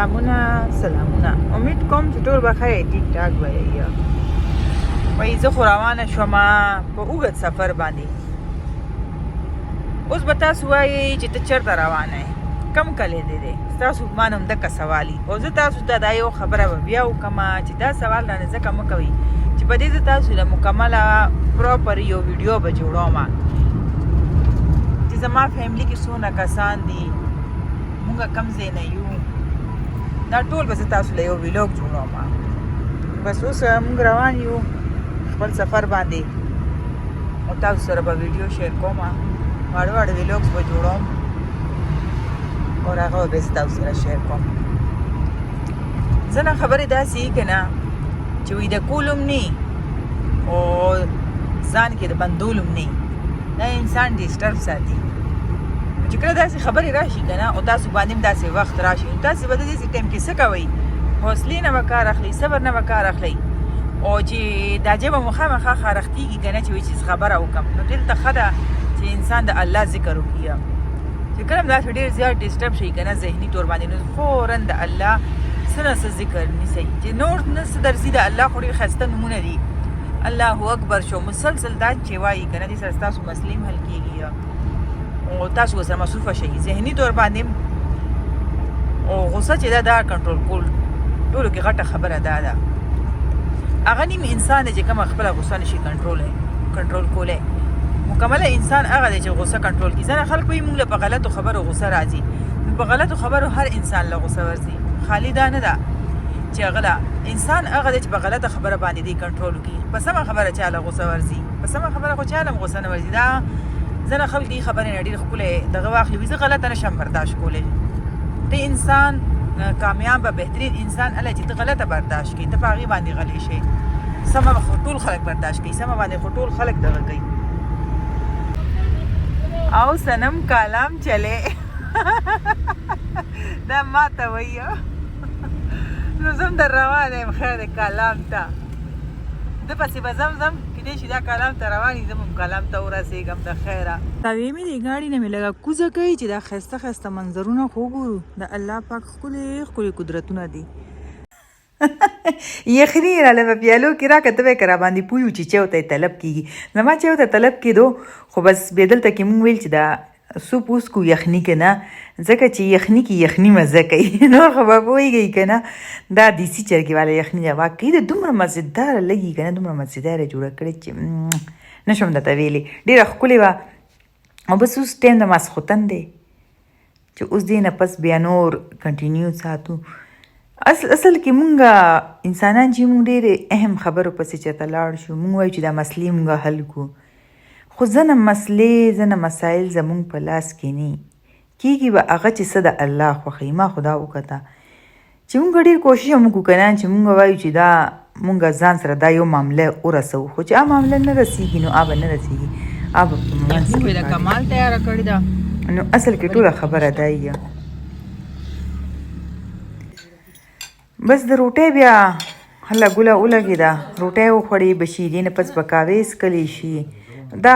سلامونه امید کوم چې ټول به ښه ټیک ټاک به یې وایي زه خو روانه شومه په اوږد سفر باندې اوس به تاسو وایئ چې ته چېرته روانه یې کم کلی دی ستاسو ګمان همدغه سوال او زه تاسو ته دا یو خبره به بیا وکړمه چې دا سوال رانه ځکه مه کوئ چې په دې زه تاسو له مکمله پراپر یو ویډیو به جوړوم چې زما فیملي کې څونه کسان دي مونږ کم ځای نه یو دا ټول به زه تاسو له یو ویلوګ جوړوم بس اوس مونږ روان یو خپل سفر باندې او تاسو سره به ویډیو شیر کوم واړه واړه ویلوګس به جوړوم او هغه به زه تاسو سره شیر کوم ځینې خبرې داسې وي که نه چې ویده کول هم نه او ځان کې د بندول هم نه دا انسان ډسټرب ساتي چې کله داسې خبرې راشي که نه او تاسو باندې هم داسې وخت راشي نو تاسې به د داسې ټایم کې څه کوئ حوصلې نه به کار اخلئ صبر نه به کار اخلئ او چې دا جبه مو خامخا خارښتېږي که نه چې وایي چې خبره وکړم نو دلته ښه ده چې انسان د الله ذکر وکړي چې کله هم داسې ډېر زیات ډسټرب شي که نه ذهني طور باندې نو فوراً د الله څه نه څه ذکر نیسئ چې نور نه څه درځي د الله خو ډېر ښایسته نومونه دي الله اکبر شو مسلسل دا چې وایي که نه دې سره ستاسو مسلې هم حل کېږي او تاسو ورسره مصروفه شئ ذهني طور باندې او غصه چې دا کنټرول کول ټولو کې غټه خبره دا ده هغه نیم انسان دی چې کومه خپله غصه نشي کنټرول کولی مکمله انسان هغه دی چې غصه کنټرول کړي ځینې خلک وایي موږ له په غلطو خبرو غصه راځي په غلطو خبرو هر انسان له غصه ورځي خالي دا نه ده چې هغه انسان هغه دی چې په غلطه خبره باندې دی کنټرول کړي په سمه خبره چا له غصه ورځي په سمه خبره خو چا له غصه نه ورځي دا ځینې خلک دې خبرې نه ډېر ښکلی دغه واخلي وي زه غلطه نشم برداشت کولی ته انسان کامیاب بهترین انسان هله چې ته غلطه برداشت کړي ته په هغې باندې غلی شي سمه خو ټول خلک برداشت کوي سمه باندې خو ټول خلک دغه کوي او صنم کالام چلے دا ما ته وایي نو زم در روانه یم خیر د کالام ته ده پسې به زم کیدای شي دا کالام ته روان یم زه هم کالام ته ورسېږم د خیره تاویې مې د ګاډي نه مې لږه کوزه کوي چې دا ښایسته ښایسته منظرونه خو وګورو د الله پاک ښکلې ښکلې قدرتونه دي یخني راله په پیالو کې راکړه ته به یې که راباندې پوه یو چې چیو ته یې طلب کېږي زما چیو ته طلب کېدو خو بس بیا دلته کې مونږ ویل چې دا سوپ وڅکو یخني که نه ځکه چې یخني کې یخني مزه کوي نور خو به پوهېږئ که نه دا دیسي چرګې والا یخني ده واقعي د دومره مزېداره لګي که نه دومره مزېداره جوړه کړې چې نشم درته ویلې ډېره ښکلې وه او بس اوس ټایم د ماسخوتن دی چې اوس دې نه پس بیا نور کنټینیو ساتو اصل کې مونږ انسانان چې مونږ ډېرې اهم خبرو پسې چېرته لاړ شو مونږ وایو چې دا مسلې مونږ حل کړو خو ځنه مسلې ځنه مسایل زمونږ په لاس کې نه کېږي به هغه چې څه د الله خوښوي ما خو دا وکته چې مونږ ډېر کوشش هم وکړو که نه چې مونږ وایو چې دا مونږ ځان سره دا یو معامله ورسوو خو چې معامله نه رسېږي نو به نه رسېږي به په منځ کې د کمال تیاره کړې ده نو اصل کې ټوله خبره دا یي بس د روټۍ بیا هله ګوله ولګېده روټۍ وخوړې به شي دې نه پس به کاوې څکلی شي دا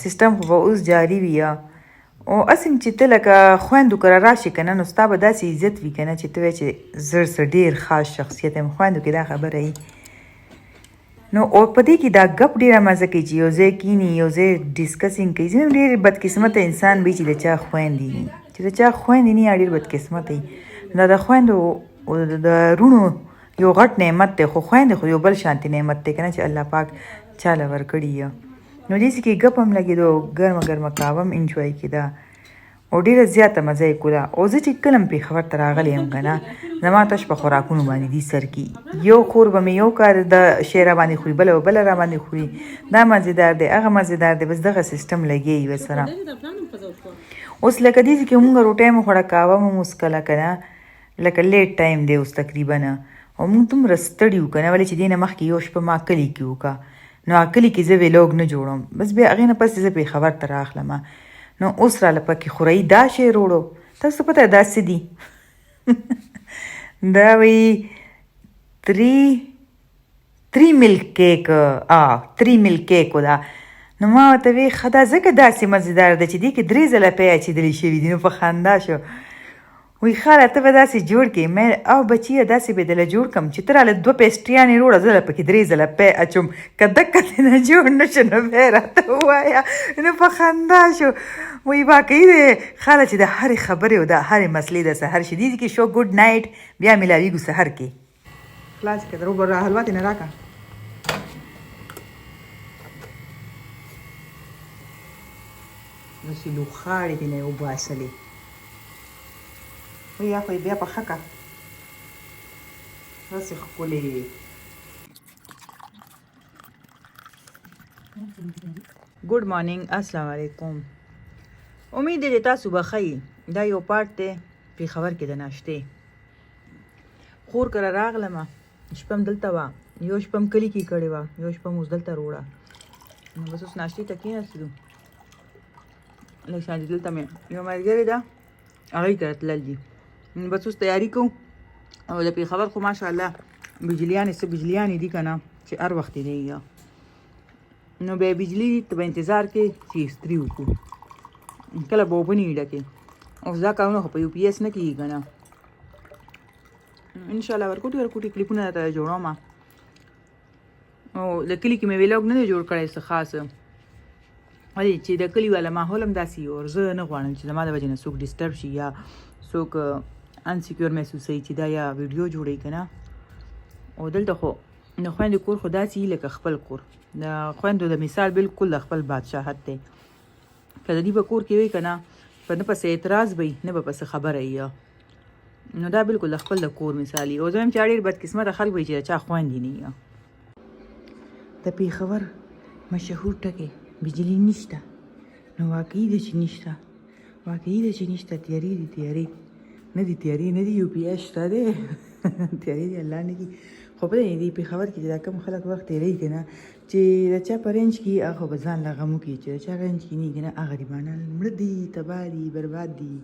سیسټم خو به اوس جاري وي او اسیم چې ته لکه خویندو کره راشي که نه نو ستا به داسې عزت وي که نه چې ته وایې چې زر څه ډېر خاص شخصیت یم خویندو کې دا خبره وي نو او په دې کې دا ګپ ډېره مزه کوي چې یو ځای کیني یو ځای ډسکسینګ کوي ځینې ډېر بدقسمته انسان وي چې د چا خویندې وي چې د چا خویندې نه ډېر بدقسمته وي دا د خویندو د رونو یو غټ نعمت دی خو خویندې خو یو بل شانتي نعمت دی که نه چې الله پاک چاله ورکړي نو داسې کې ګپ هم لګېدو ګرمه ګرمه کاوه هم انجوای کېده او ډېره زیاته مزه یې کوله او زه چې کله هم پېښور ته راغلی یم که نه زما تش په خوراکونو باندې دي سر کې یو خور به مې یو کار د شی را باندې خوري بله به بله را باندې خوري دا مزېدار دی هغه مزېدار دی بس دغه سیسټم لګېږي ورسره اوس لکه داسې کې مونږ روټۍ مو خوړه کاوه مو وڅکله که نه لکه لیټ ټایم دی اوس تقریبا او موږ دومره ستړي وو که نه ولې چې دې نه مخکې یو شپه ما کلي کې وکړه نو کلي کې زه ویلوګ نه جوړوم بس بیا هغې نه پس زه پېښور ته راغلم نو اوس راله پکې خورئ دا شی روړو تاسو ته پته دا څه دي دا وایي 3 ملک کیک 3 ملک کیک و دا نو ما ورته وی ښه دا ځکه داسې مزېدار ده چې دې کې 3 ځله پی اچېدلې شوي دي نو په خندا شو وی خاله ته به داسې جوړ کړې مې او بچیه داسې به دله جوړ کړم چې ته راله 2 پیسټریانې روړه زه له پکې 3 ځله پی اچوم که دقه دې نه جوړ نه شو نو بیا یې راته ووایه نو په خندا شو وی واقعي دی خاله چې د هرې خبرې او د هرې مسلې د سهر شدید کې شو ګډ نایټ بیا میلاویږو سهر کې خلاص کړه درو بر حلوا دې نه راکړه داسې لوخاړې دې نه یې وباسلې وی یا خو بیا په ښه کړه داسې ښکلې ګډ مارنینګ السلام علیکم امید دی تاسو به ښه یې دا یو پارټ دی پېښور کې د ناشتې خور کره راغلمه شپه م دلته وه یو شپه م کلي کې کړې وه یو شپه م اوس دلته روړه نو بس اوس ناشتې ته کېناستلو لږ شانتې دلته مې یو ملګرې ده هغوی کره تلل دي بس اوس تیاري کوو او د پېښور خو ماشاءالله بجلیانې څه بجلیانې دي که نه چې هر وخت یې دی نو بیا بجلي ته به انتظار کې چې استري وکړو کله به اوبه نه وي ډکې اوس دا کارونه خو په یو پي ایس نه کېږي که نه انشاءالله ورکوټي کلیپونه درته جوړوم او د کلي کې مې ویلاګ نه دی جوړ کړی څه خاص ولې چې د کلي والا ماحول هم داسې او زه نه غواړم چې زما د وجې نه څوک ډسټرب شي یا څوک انسیکیور محسوسوي چې دا یا ویډیو جوړوي که نه او دلته خو د خویندو کور خو داسې وي لکه خپل کور د خویندو د مثال بالکل د خپل بادشاهت دی که د دوی په کور کې وي که نه په نه پسې اعتراض به وي نه به پسې خبره وي نو دا بالکل د خپل د کور مثال وي او زه وایم چې ډېر بدقسمته خلک وي چې د چا خویندې نه وي د پېښور مشهور ټکی بجلی نشته نو واقعي ده چې نشته واقعي ده چې نشته تیارې دي تیارې نه دي تیارې نه دي یو پي ایس شته دی تیارې دي الله نه کي خو په دې پېښور کې چې دا کوم خلک وخت تېروي که نه چې د چا په رینج کې هغه به ځان له غم وکړي چې د چا رینج کې نه وي که نه هغه غریبانان مړه دي تباه دي برباد دي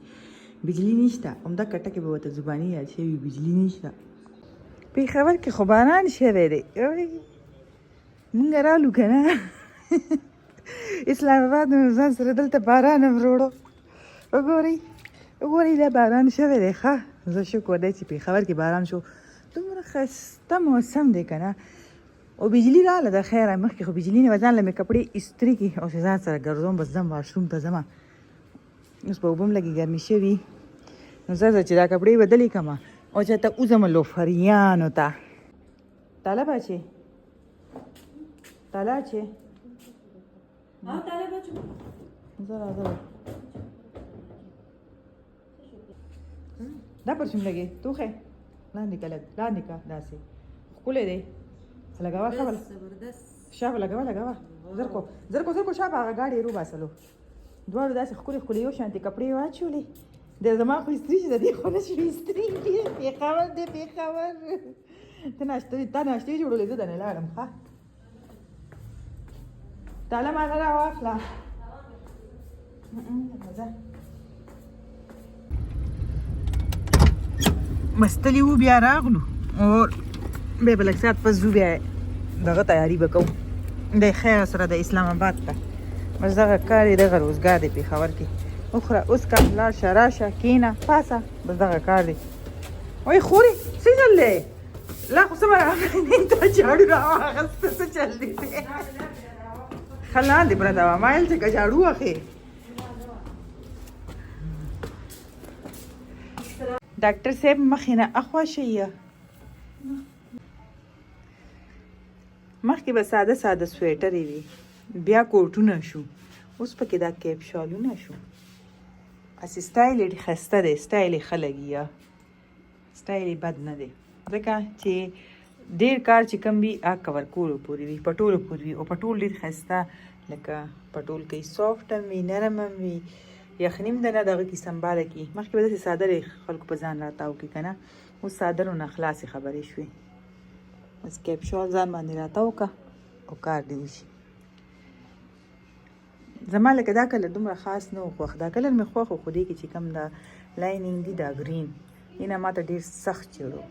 بجلی نشته همدغه ټکې به ورته زباني یاد شوي بجلی نشته پېښور کې خو باران شوی دی مونږ رالو که نه اسلام آباد مې ځان سره دلته باران هم وروړو وګورئ دا باران شوی دی ښه زه شکر دی چې پېښور کې باران شو دومره ښایسته موسم دی که نه او بجلی راغله د خیره مخکې خو بجلی نه به ځان له مې کپړې استري کړي او چې ځان سره ګرځوم بس ځم واشروم ته ځمه اوس په اوبه هم لږې ګرمي شوي نو زه چې دا کپړې بدلې کړمه او چې ته وځم لوفریانو ته تاله بچې تاله چې زه راځم دا پرچم لګې توخې لاندې که لاندې که داسې ښکلی دی لګوه ښه بله شابه لګوه زرکو شابه هغه ګاډې یې روباسلو دواړو داسې ښکلې ښکلې یو شانتې کپړې یې واچولې د زما خو استري چې د دې خو نه شوي استري پېښور دی پېښور تا ناشتې جوړولې زه دنه لاړم ښه تاله ماله راواخله مستلی وو بیا راغلو او بیا به لږ ساعت پس ځو بیا دغه تیاري به کوو دی خیر سره د اسلام آباد ته بس دغه کار یې دغه روزګار دی پېښور کې وخوره اوس کا لاړ شه راشه کښېنه پاسه بس دغه کار دی وایي خورې څه چل دی لا خو څه به راغلی تا جاړو راواخسته څه چل دی ښه لاندې پرته وه ما ویل چې که جاړو واخې ډاکټر صاحب مخې نه اخوا شئ مخکې به ساده ساده سویټرې وي بیا کوټونه شو اوس پکې دا کیپ شالونه شو اسې سټایل یې ښایسته دی سټایل یې ښه لګي سټایل یې بد نه دی ځکه چې ډېر کار چې کوم وي هغه کور کولو پورې وي پټولو پورې وي او پټول ډېر ښایسته لکه پټول کوي سافټ هم وي نرم هم وي یخني هم د نه دغه کې سنباله کړي مخکې به داسې ساده خلکو په ځان راتاو کړي که نه اوس سادرو نه خلاصې خبرې شوې بس کیپ شال ځان باندې راتاو که او کار دې وشي زما لکه دا کلر دومره خاص نه و خوښ دا کلر مې خوښ و خو دې کې چې کوم دا لاینینګ دي دا ګرین دې نه ما ته ډېر سخت چېړو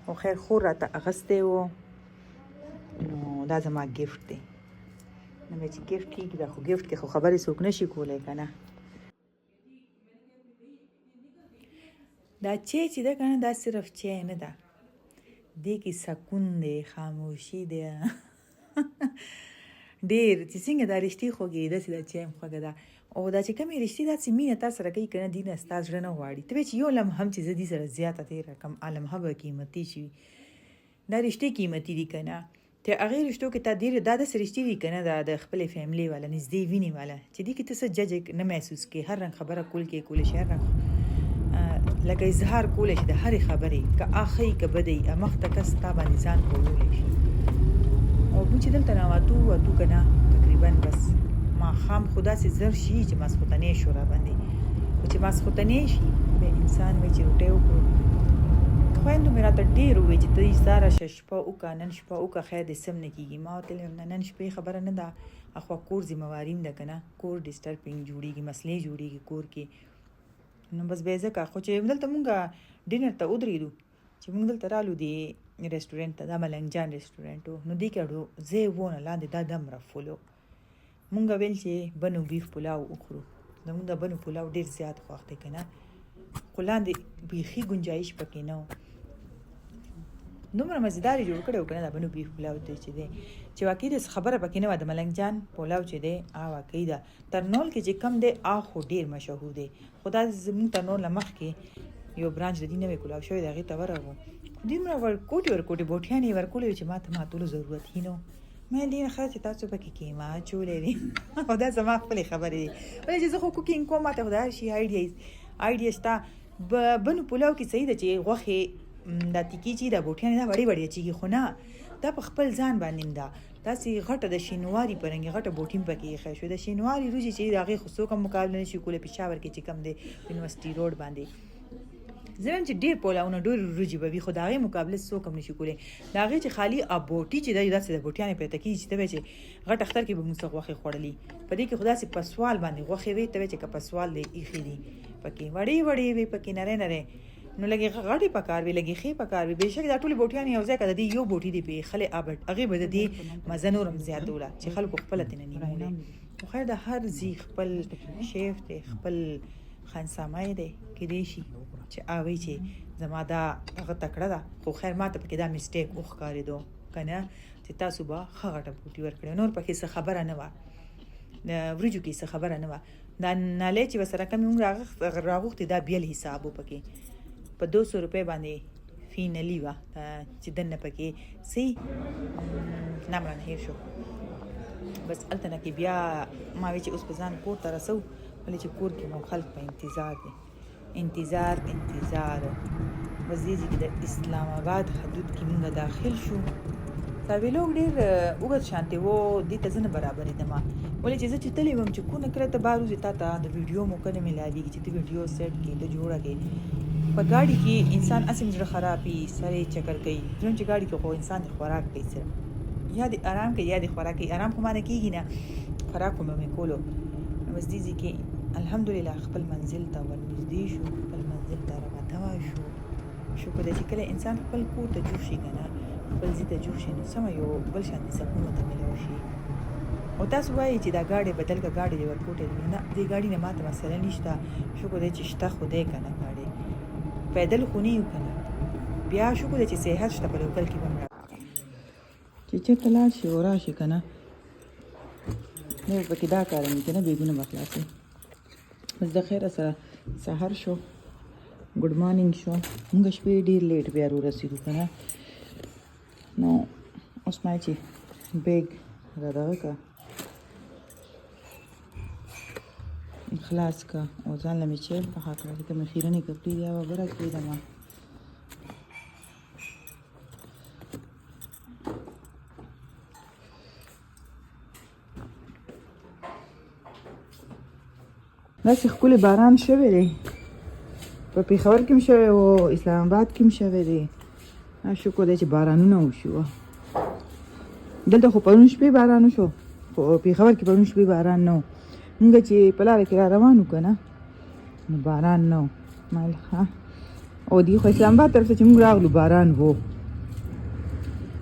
او خیر خور راته اغستی و نو دا زما ګفټ دی نو مې چې ګفټ کېږي دا خو ګفټ کې خو خبرې څوک نه شي کولی که نه دا چای چې ده که نه دا صرف چای نه ده دې کې سکون دی خاموشي دی ډېر چې څنګه دا رښتې خوږې داسې دا چای هم خوږه ده او دا چې کومې رښتې داسې مینه تا سره کوي که نه دي نه ستا زړه نه غواړي ته وایې چې یو لمحه هم چې زه دې سره زیاته تېره کړم لمحه به قیمتي شي دا رښتې قیمتي دي که نه ته هغې رښتو کې تا ډېر دا داسې رښتې دي که نه د خپلې فیملي والا نږدې وینې والا چې دې کې ته څه جج نه محسوس کړې هر رنګ خبره کولی شي هر رنګ لکه اظهار کولی شي د هرې خبرې که ښه که بده یي مخته کس تا باندې ځان کولی شي او موږ چې دلته راواتو که نه تقریبا بس ماښام خو داسې زر شي چې ماسخوتنۍ شو را باندې خو چې ماسخوتنۍ شي بیا انسان وایي چې روټۍ وکړو خویندو مې راته ډېر ووایي چې ته ستا راشه شپه وکړه نن شپه وکړه خیر دې سم نه کېږي ما ورته ویل نن شپې خبره نه ده اخوا کور ذمهواري هم ده که نه کور ډسټربینګ جوړېږي مسلې جوړېږي کور کې نو بس بیا ځکه خو چې دلته مونږ ډینر ته ودرېدو چې مونږ دلته رالو د ریسټورنټ ته دا ملنګ جان ریسټورنټ و نو دې کې اړو ځای و نه لاندې دا دم رفولو مونږ ویل چې بنو بیف پلاو وخورو زمونږ د بنو پلاو ډېر زیات خوښ دی که نه خو لاندې بیخي ګنجایش پکې نه و دومره مزیدار یې جوړ کړی و که نه دا بنو بیف پلاو دی چې دی چې واقعي داسې خبره پکې نه وه د ملنګ جان پلاو چې دی واقعي ده ترنول کې چې کم دی خو ډېر مشهور دی خو دا زموږ ترنول نه مخکې یو برانچ د دې نوی کلاو شوی دی هغې ته ورغلو دومره ورکوټې بوټیانې یې ورکولې وې چې ما ته ماتولو ضرورت هي نه مې دې نه ښه چې تاسو پکې قیمه اچولی دي او دا زما خپلې خبرې دي ولې چې زه خو کوکینګ کوم ما ته خو د هر شي آیډیا شته بنو پلاو کې صحیح ده چې غوښې دا تیکې چې دا بوټیانې دا وړې وړې اچېږي خو نه دا په خپل ځان باندې ده داسې غټه د شینواري په رنګې غټه بوټي هم پکې ایښی شوې د شینواري روجې چې د هغې خو څوک هم مقابله نه شي کولی پېښور کې چې کوم دی یونیورسټي روډ باندې زه وایم چې ډېر پلاونه ډېر روجې به وي خو د هغې مقابله څوک هم نه شي کولی د هغې چې خالي بوټي چې دی داسې د بوټیانې پرته کېږي چې ته وایې چې غټ اختر کې به موږ څه غوښې خوړلي په دې کې خو داسې په سوال باندې غوښې وې ته وایې چې که په سوال دی ایښي دي پکې وړې وې پکې نری نو لږې غټې پکار وي لږې ښې پکار وي بېشک دا ټولې بوټیانې یو ځای که د دې یو بوټي دی پې خلې هغې به د دې مزه نور هم زیاتوله چې خلکو خپله ترېنه نیولې خو خیر د هر ځي خپل شیف دی خپل خانسامه دی کیدای شي چې وایي چې زما دا هغه تکړه ده خو خیر ما ته پکې دا مسټیک وښکارېدو که نه چې تاسو به ښه غټه بوټي ورکړی نور پکې څه خبره نه وه د وریجو کې څه خبره نه وه دا نالۍ چې ورسره کمې موږ راغوښتې دا بیل حساب و پکې په 200 روپۍ باندې فی نلی وه چې دننه پکې سی نام رانه هېر شو بس هلته نه کې بیا ما وی چې اوس په ځان کور ته رسو ولې چې کور کې مو خلک په انتظار دی انتظار بس دې کې د اسلام آباد حدود کې موږ داخل شو دا ویلوګ ډېر اوږد شانتې و دې ته زه نه برابرېدم ولې چې زه چې تللی وم چې کونه کله ته بار وځې تا ته د ویډیو موقع نه میلاوېږي چې ته ویډیو سیټ کړې ته جوړه کړې په ګاډي کې انسان اسې زړه خراب وي سر یې چکر کوي ځم چې ګاډي کې خو انسان د خوراک کوي صرف یا د آرام کوي یا د خوراک کوي آرام خو مانه کېږي نه خوراک خو مې کولو بس دې ځای کې الحمدلله خپل منزل ته ورنږدې شو خپل منزل ته راوتوه شکر دی چې کله انسان خپل کور ته جوړ شي که نه خپل ځای ته جوړ شي نو سمه یو بل شانتې سکون ورته میلاو شي او تاسو وایئ چې دا ګاډی بدل که ګاډی دې ورکوټی دی نه دې ګاډي نه ماته مسله نشته شکر دی چې شته خو دی که نه ګاډی پیدل خو نه یو که نه بیا شکر دی چې صحت شته په لوکل کې به هم چې چېرته لاړ شي او راشي که نه نو پکې دا کار مې که نه بېګونه به خلاصوي بس د خیره سره سهار شو ګډ مارنینګ شو موږ شپې ډېر لیټ بیا ورسېدو که نه نو اوس ما چې بیګ را دغه که خلاص که او ځان له مې چای پخه کړه ځکه مې خیرنې کپړې بیا به بره کړېدمه داسې ښکلی باران شوی دی په پېښور کې هم شوی و اسلام آباد کې هم شوی دی شکر دی چې بارانونه وشوه دلته خو پرون شپې باران وشو خو پېښور کې پرون شپې باران نه و مونږ چې په لاره کې را روان وو که نه نو باران نه و او دی خو اسلام آباد طرف ته چې مونږ راغلو باران و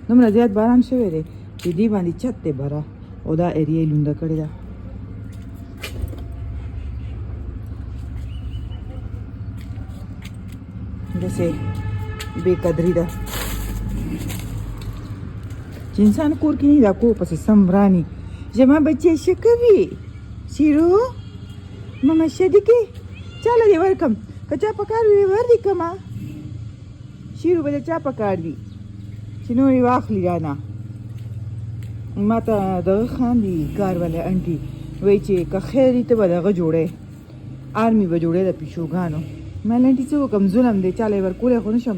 دومره زیات باران شوی دی چې دې باندې چت دی بره او دا ایریا یې لونده کړې ده داسې بې قدري ده چې انسان کور کې نه دا کور پسې سم راني زما بچی ښه کوي شیرو ماما ښه دي کې چاله دې ورکم که چا په کار وي ور دې کمه شیرو به د چا په کار وي چې نور یې واخلي رانه ما ته دغه خاندي کار والا انټي وایي چې که خیر وي ته به دغه جوړی آرمي به جوړی د پیشوګانو ما لنټي څه وکړم ظلم دی چاله یې ورکولی خو نه شم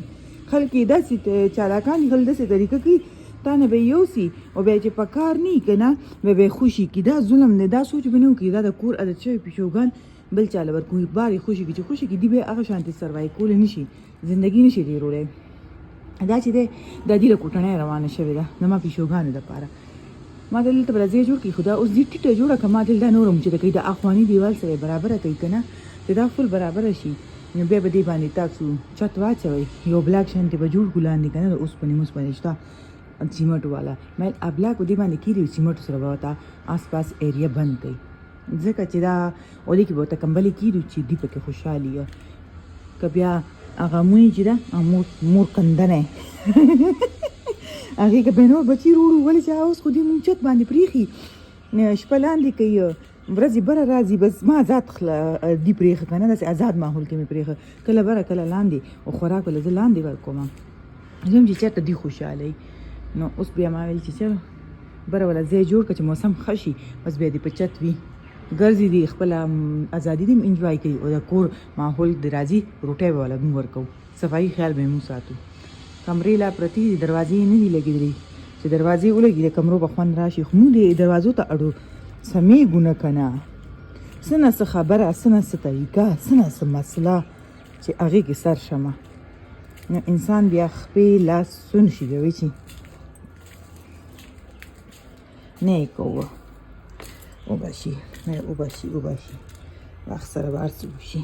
خلک یې داسې چالاکان دي خلک داسې طریقه کوي تا نه به یې یوسي او بیا چې په کار نه وي که نه بیا به یې خوشي کړي دا ظلم دی دا سوچ به نه وکړي دا د کور عادت شوي پیشوګان بل چاله ورکوي بار یې خوشي کړي چې خوشي کړي دي به یې هغه شانتې سروایو کولی نه شي زندګي نه شي تېرولی دا چې دی دا دې له کوټنۍ روانه شوې ده زما پیشوګانو دپاره ما دلته به ځای جوړ کړي خو دا اوس دې ټیټه جوړه کړه ما دلته نورم چې د کوي د اخواني دیوال سره برابره کوي که نه چې دا فل برابره شي نو بیا به دې باندې تاسو چت واچوئ یو بلاک شانتې به جوړ کړو لاندې که نه د اوسپنې موسپنې شته سیمټو والا مې ابلاک دې باندې کېږي سیمټو سره به ورته آس پاس ایریا بند کړئ ځکه چې دا ولې کې به ورته کمبلې کېږي چې دې پکې خوشحالي وي که بیا هغه مونی چې ده مور کندنی هغې که بیا نور بچي وروړو ولې چې اوس خو دې مونږ چت باندې پرېښي شپه لاندې کوي ورځې بره راځي بس ما آزاد دي پرېښه که نه داسې آزاد ماحول کې مې پرېښه کله بره کله لاندې او خوراک وله زه لاندې ورکوم زم چې چېرته دي خوشحاله نو اوس بیا ما ویل چې چلو بره وله ځای جوړ کړه چې موسم ښه شي بس بیا دې په چت وي ګرځي دي خپله ازادي دې انجوای کوي او د کور ماحول د راځي روټۍ به وله موږ ورکوو صفایي خیال به یې موږ ساتو کمرې لا پرتې دي دروازې یې نه دي لګېدلې چې دروازې ولګي د کمرو به خوند راشي خو موږ دې دروازو ته اړو سمېږو نه که نه څه نه څه خبره څه نه څه طریقه څه نه څه مسله چې هغې کې سر شمه نو انسان بیا خپې لاس سون شي بیا چې نه یې کوه وبشي وخت سره به هر څه وشي